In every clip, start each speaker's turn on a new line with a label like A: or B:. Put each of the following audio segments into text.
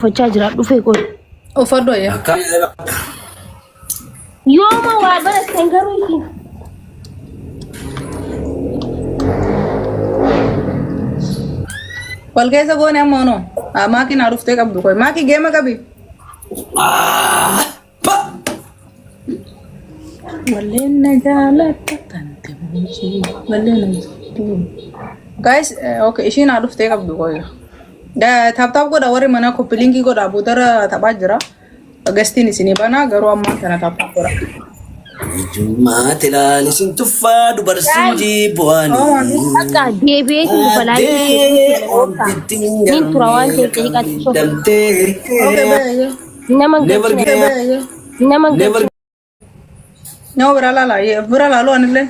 A: فجاجرة دفي كل
B: وفردو يا
A: يوم وابن استنكروي
B: والكيسة قوني أمانو ما كي نعرفتك أبدو كوي ما كي جيمة كبي ولينا جالك تنتمشي ولينا guys اوكي إيشي نعرفتك أبدو كوي ده تاب كده وري منا كوبلينكي كده أبو ترى تباجرة أغسطيني سيني بنا غرو أمان كنا تاب كده
C: Juma tela lisin tufa du barsinji buani.
A: Akka deebi'ee balaa
C: on
A: nin turawan ta'e qatti nama
C: never
B: no brala lo anile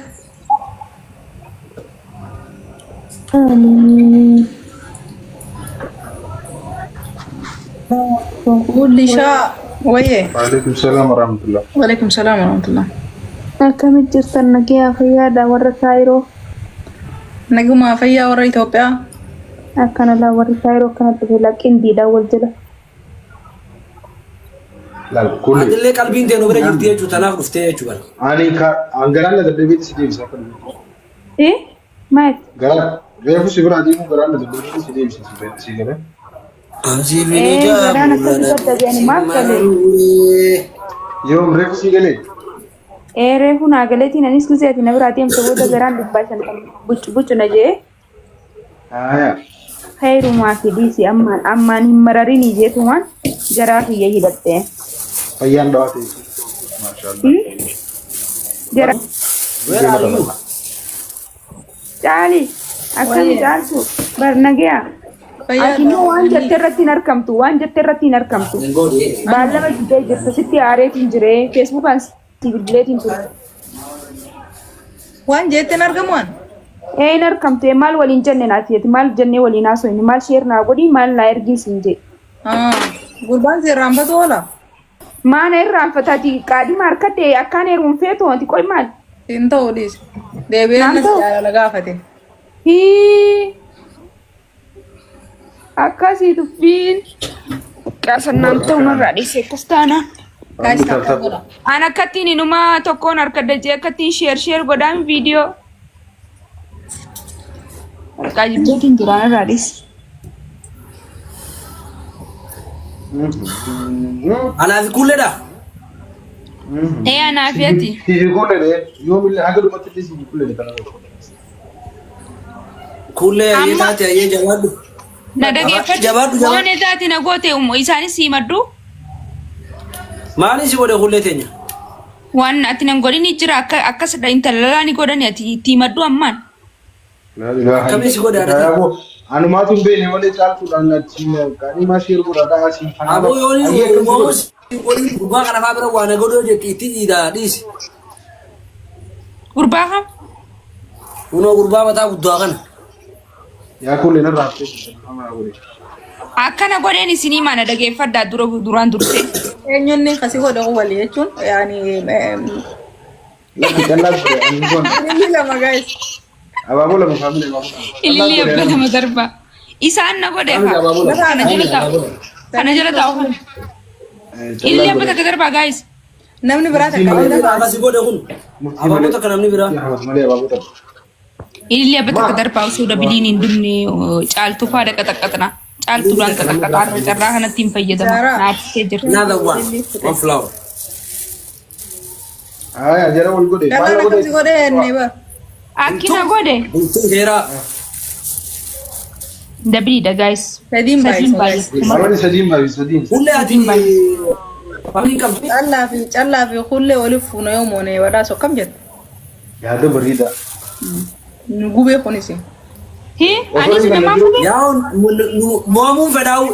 B: قول لي شاء ويه
D: وعليكم السلام ورحمة الله.
B: وعليكم السلام ورحمة الله.
E: كم جرتن نجيا فيا دا ورا كايرو
B: نجوم فيا ورا إثيوبيا
E: أكنا لا ورا كايرو كانت لكن دي دا وجلا
D: لا كل
C: adille qalbiin tee nu bira jirti jechuudha tanaaf dhuftee jechuudha.
D: أنا أنقرأنا تبدي سيدي سافر.
E: إيه مات
D: قرأ غير في سفر عادي مو قرأنا تبدي سيدي سيدي
C: Asifini
E: أنا كنت يعني ما كله
D: يوم ريف سيدي
E: إيه هنا قالتي نانيس كذا نبراتي أم سووا دكان بباشن بوش نجى خير ما في ديسي أمان هم مرارين يجي ثمان جراح يجي دكتة
D: فيان دواتي ما شاء الله
E: جراح
C: where are you?
E: تعالي أكمل جالسو برنجيا أكيد وان جترتي نركمتو وان جترتي نركمتو
C: Ngodi.
E: بالله ما جدي جت ستي عارف إنجري فيسبوك أنسي بيدلت إنجري
B: وان جيت نرجمون
E: إيه نركمتو مال ولين جنة ناتيت مال جنة ولين أسوين مال شير نابودي مال لايرجي سنجي
B: قربان زي رامبا ولا
E: ما نيران فتاتي كادي ماركتة أكان يرون فيتو أنتي كل مال
B: انت وديس دبي انا لغافتي
E: هي أكاسي تفين كاسنام تونا رادي سكستانا
B: guys tak
E: أنا كاتيني نما تكون أركض جاي كاتين شير قدام فيديو كاجي بيتين جرانا راديس
C: Ana fi kulle da.
E: إيه أنا فيتي
D: يقول لي يوم اللي هقول ما تدري يقول لي كلام
C: Kulle ye taate ye jawadu.
E: ندقي فت
C: Jawadu
E: وانا ذاتي نقوتي إساني سيمدو
C: Maali si godhe kulle teenya.
E: وان أتنا نقولي نجرا أكاس دا إنت لالاني قدني أتي تيمدو أمان
D: لا إله
C: Kami si godhe
D: إلا
C: adati.
D: الله أنا ما تنبيني ولا تعرف أن تيم كاني ما شير ولا ده أسيم
C: Abo yooni moos wali gurbaa kana faa bira waan godhoo jetti itti dhiidhaa dhiisi.
E: قرباها
C: Kunoo gurbaa mataa guddaa kana.
D: يا كل نرى أنا أقول
E: أكنا قدني سيني ما ندقي فت دا دوران درسي
B: eenyonni kasi godha wali jechuun yani
D: لا تجلس أنقول
B: inni lama guys
D: أبى أقول لك فاميلي
E: اللي اللي يبدأ مدربة إسان نقول أنا جلد أقول اللي يبدأ كدربة guys
B: namni biraata
C: Namni
B: qabda
C: biraa si godhe kun. Abaabota kan namni biraa.
D: يا أحمد مالي أبى أقول
E: اللي يبدأ كدربة وسودا بدين دمني جالتو فارق كتكتنا جالتو لان كتكتنا جرا هنا تيم فيدا نات كجر
C: Another one flower.
D: يا جرا أقول كده
B: karena
D: فالا
B: kasi
D: كده
B: godha enne ba
E: أكنا قدي
C: Buntu heeraa.
E: دبري دا guys
B: sadiin
E: سدين
B: baay'isa
E: بايس
D: مرة سديم ما سديم
C: Kulle ati famii qabdi.
B: callaa fi kullee waliif fuuna yoo moone badhaasoo kam jette
D: يا ده بريدة
B: gubee kunis
E: هي أنا سيدا ما فوق
C: Yaa moomuun fedhaa'u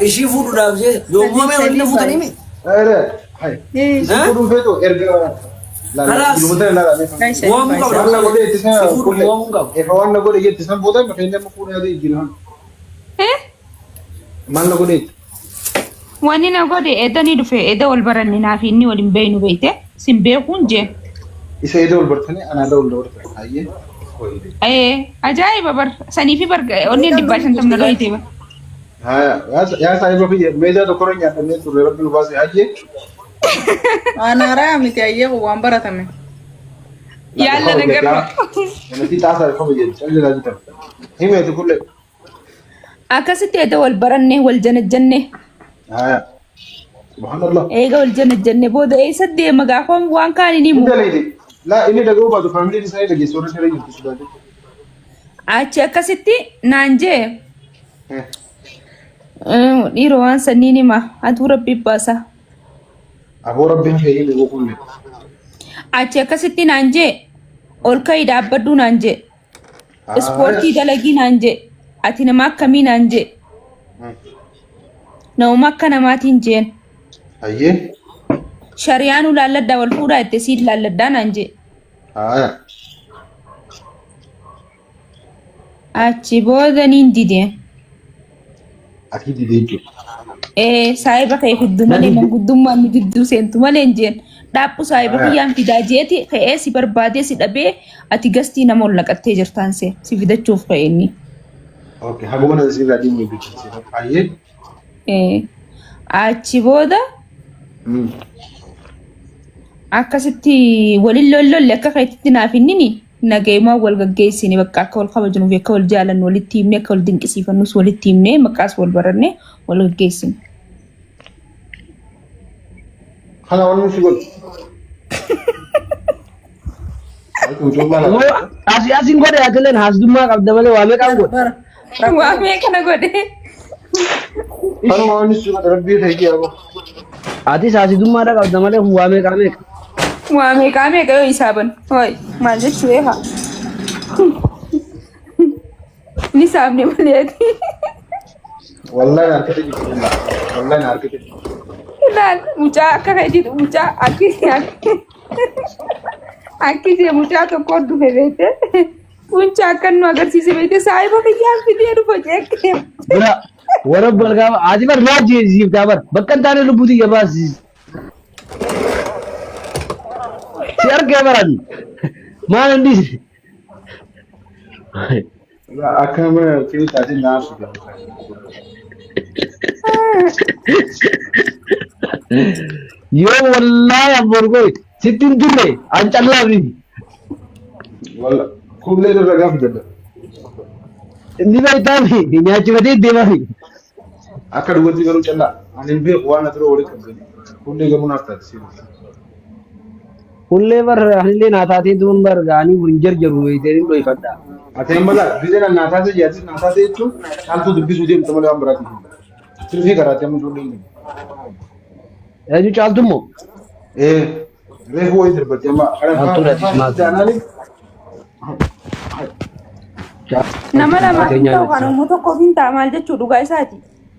C: ishii fuudhuudhaaf jee yoo moomee waliin fuutanii.
D: أره هاي يقولون فيتو إرجع لا لا
C: خلاص.
D: يقولون لا لا
B: guys
C: Moomuun qabda.
D: والله قولي تسمع
C: Fuudhu
D: كل
C: moomuun qabu.
D: إفوان نقول يجي تسمع بودا ما فينا مفهوم هذا يجيلهم
E: إيه
D: ما نقول إيه
E: واني نقول إذا ندفع إذا والبرني نافيني ولين بينو بيته سيمبيكون جه
D: إذا إيه دول برتني أنا دول برتني هاي
E: أيه أجايب بر سني في بر أني دباشن تمنا لو يتبع
D: يا صاحبي في ميزة تكرر يا تنين سوري ربي الباص أجي
B: أنا رامي تأيه وأمبرة تمام.
E: يلا نقرب.
D: أنا في تعصر خبز جد شو اللي لازم تعمل هي ما تقول لك
E: أكاسيتي هذا والبرنة والجنة
D: سبحان الله
E: إيه والجنة بودا إيه سدي مقاهم وان كان ينمو
D: لا إني دعوة بعد فاميلي دي سايد لقي سوري سوري يمكن شو
E: أشي أكاسيتي نانجي إيروان سنيني ما أدور بيباسا
D: أبو ربي هي اللي بقول لك
E: أشي أكاسيتي نانجي أولكاي دابدو نانجي سبورتي دلقي نانجي أتينا ما كمي نانجي نو ما كان ما تنجين
D: أيه
E: شريانو لالدا والفورا التسيد لالدا نانجي أشي بودا نيندي
D: أكيد ديجو
E: سايبا كيف الدمالي من قدوما مجدو سنتو مالنجين دابو سايبا كيام في داجيتي خي سي بربادي سي دبي أتي قستي نمول لك أتجر تانسي سي فيدا تشوف خيني
D: أوكي هقوم أنا سيبا دي مي بيجي أيه
E: أشي بودا akkasitti walilloollo akka kaytitti naafinnini nageemaa wal gaggeessini bakka akka wal kabajnu fi akka wal jaalannu walitti himne akka wal dinqisiifannus walitti himne maqaas wal baranne wal gaggeessini.
D: Kana wal mushkil.
F: Asiin godhe atileen haasdummaa qabda malee waamee qabu godhe.
E: Waamee kana godhe.
D: Kana waan mushkil rabbii ta'e yaabo.
F: Ati haasdummaa qabda malee waamee qaamee.
E: Waamee qaamee qayo isaaban. Hoy maal jechuu eeha. Ni saabne maleeti.
D: Wallahi harkate jirti. Wallahi harkate.
E: Laal mucaa akka kayitiidha mucaa akkisee mucaa tokko dhufe beekte mucaa akka nu agarsiise beekte saayiba kiyyaan fidee dhufa jeekkee.
F: Warra balgaa ati bar maa jeesiiftaa bar bakka hin taane lubbuuti gabaasiis. Si argaa barani maal hindisi.
D: Akkama kiri taate naasu.
F: Yoo wallahi aborgoi sittin turre an callaafi.
D: Walla kullee irra gaaf jedha.
F: Inni beektaami nyaachifatee deemafi.
D: Akka dhugaatti garuu callaa ani beeku waan asirra walitti qabdani. Kullee garuu naaf taate sibiila.
F: Kullee bar anillee naataatee duun bar gaanii waliin jarjaru weeyitanii dhoofadha.
D: Ateen mala biyya naataatee jaati naataatee jechuun haaltu dubbisuu deemta malee waan biraati. Sirrii karaatee amma ijoollee hin
F: Eenyu caaltummoo?
D: Reefu wayii darbatti amma
E: Nama lama ta'u kan uummata tokko hin ta'a maal jechuu dhugaa isaati.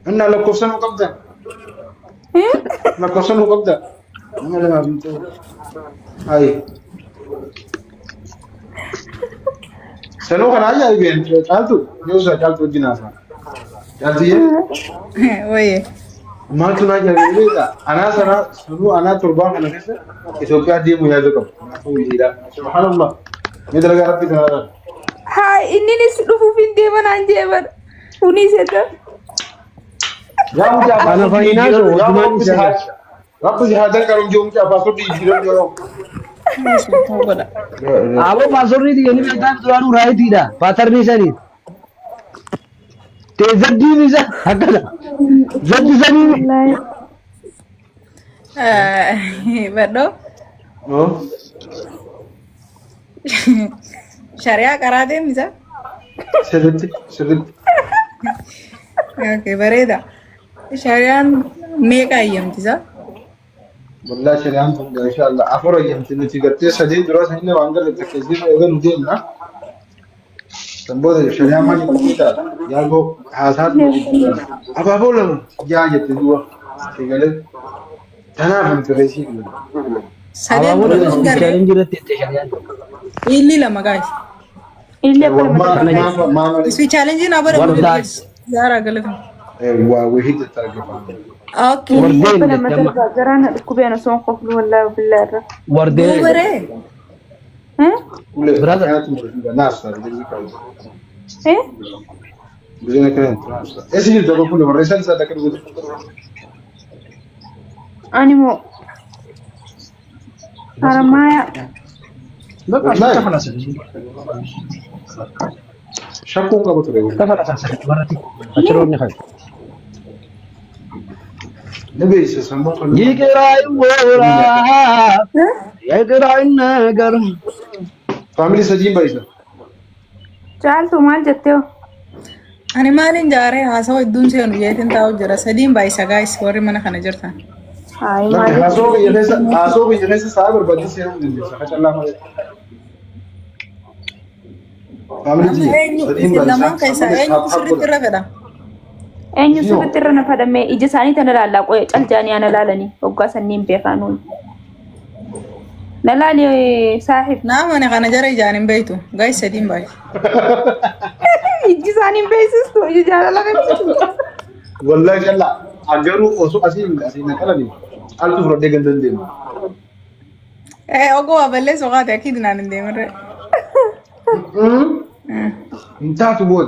D: Inna lakkoofsa nu qabda. Lakkoofsa nu qabda. Nama lama hin ta'u. Hayi. Sanuu kana ayyaa ibeen caaltu yoo isa caaltu wajjin haasa. Caaltiyyee.
B: Wayee.
D: Maaltu naa jaalatudha. Anaa sana sanuu anaa torbaan kana keessa Itoophiyaa deemu yaada qabu. Subhanallah. Mee dalagaa rabbi kanarraa.
E: Haa inninis dhufuuf hin deeman aan jeeban. Kunis edda.
F: Ana fayyinaa jiru hojimaan isaa.
D: Rabbi shahaadan qaruun jiru mucaa paaspoortii jijjiiran yeroo.
F: Aboo paaspoortii ni beektaan duraanuu raayitiidha. Paatarni isaanii. Te zaddiin isa akkana. Zaddi sanii.
B: Baddo. Syariah karate bisa?
D: Sirriitti.
B: Oke, bareeda. Syariah meeqa ayyamtisa?
D: Wallahi shari'aan kun inshallah afur ayyamti nuti gartee sadii dura sanillee waan garre takkasiif eegan nu deemna. Sanbooda shari'aan maal jedhamudha? Yaagoo haasaat abaaboo lama yaa jette du'a. Eegalee tanaaf hin fireesii jiru.
F: Abaaboo lama hin jirretti jettee shari'aan.
B: Illi lama guys.
E: Illee akka
B: Isi challenge na bare Zara galata.
D: Waa wahii tattaaggeeffama.
B: Okay.
F: Wardeen
E: lama garaan dhukkubeena soon qoflu wallaahi billahi.
F: Wardeen.
B: Bare.
D: Brother. بزينة كمان ايش اللي تقول كله مرة رسالة هذا كله
E: أنيمو أرمايا
D: شكو قبل ترى نبي يسمى
F: يقرأ ورا يقرأ النجار
D: فاميلي سجين بايسا
E: جالتو مال جتيو
B: Ani maalin jaaree haasawaa iddoon seenu jeetiin taa'u jira. Sadiin baay'isa gaayis warri mana kana jirtan.
E: هاي
D: لا
E: مال
D: هاسوق يجلس ساعة بدي سيرو جدي سكت الله ما فاميلي جي سجين
B: Lamaan
D: بايسا
B: keessaa eenyu sirriitti irra fedha?
E: eenyu sirriitti irra na fadame ija isaanii tana laallaa qoye caljaanii ana laalanii waggaa sanniin beekaanuun na laali saaxib
B: Naamani kana jara ijaan hin beektu. Gaayis sadiin baay'isa.
E: iji isaanii hin beeksistu iji jaalala qabsiistu
D: والله جل أجرو أسوق أسين نكلني ألف فرد جندن دين
B: Oguu aballee soqaate akiid naan hin deemarre.
D: انت تقول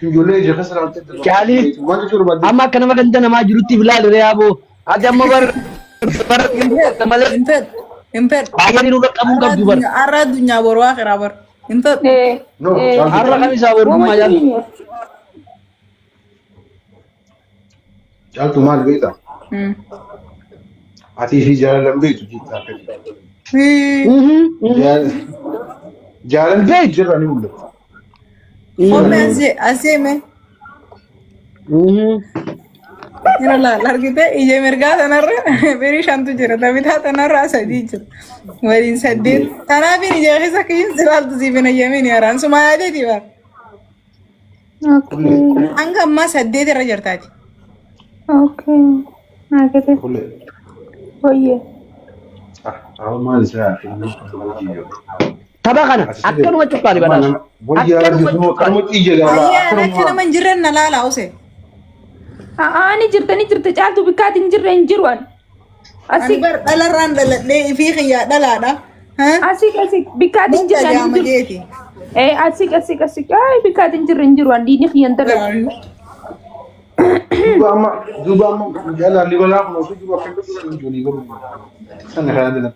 D: في جولي خسر أنت
F: كالي
D: ما تشوف بدي
F: أما كنا ما كنا ما جرتي بلال ريابو هذا ما بر مالك
B: Imped.
F: بعدين نقول كم قبض بر
B: Arra addunyaa boru waa qiraa bar. Imped.
D: نو
F: har'a kami sawur ma jal
D: جالتو مال بيتا أتي في جال بيتو جيتا جال بيت جراني ولا
B: Fomme aseeme. Jira largite ije mirgaa tanarra berii shantu jira. Tabitaa tanarra sadii jira. Waliin saddeet. Tanaafin ije keessa kiyyin silaaltu siifin ayyamin yaaraan suma yaadeeti baar. Hanga ammaa saddeet irra jirtaati.
E: okay naagate
D: كله
E: hoye
D: ما لسه
F: tabakana akkanuma cuqqaali badhaas
D: ويا رجل كم تيجي
B: Ayyaa akka nama hin jirren na laala ose.
E: ani jirte caaltu bikkaati hin jirre hin jiruan
B: Ani
E: asii
B: bar dhalarraan dhaladhee fi xiyyaa dhalaadha.
E: asii bikkaati hin jirre hin jiru
B: Jaamajeeti.
E: asii ay bikkaati hin jirre hin jiruan diini xiyyan darre
D: دوبا أما يلا اللي ولا خلاص دوبا كم تقول نجوني قبل سنة خلنا نبدأ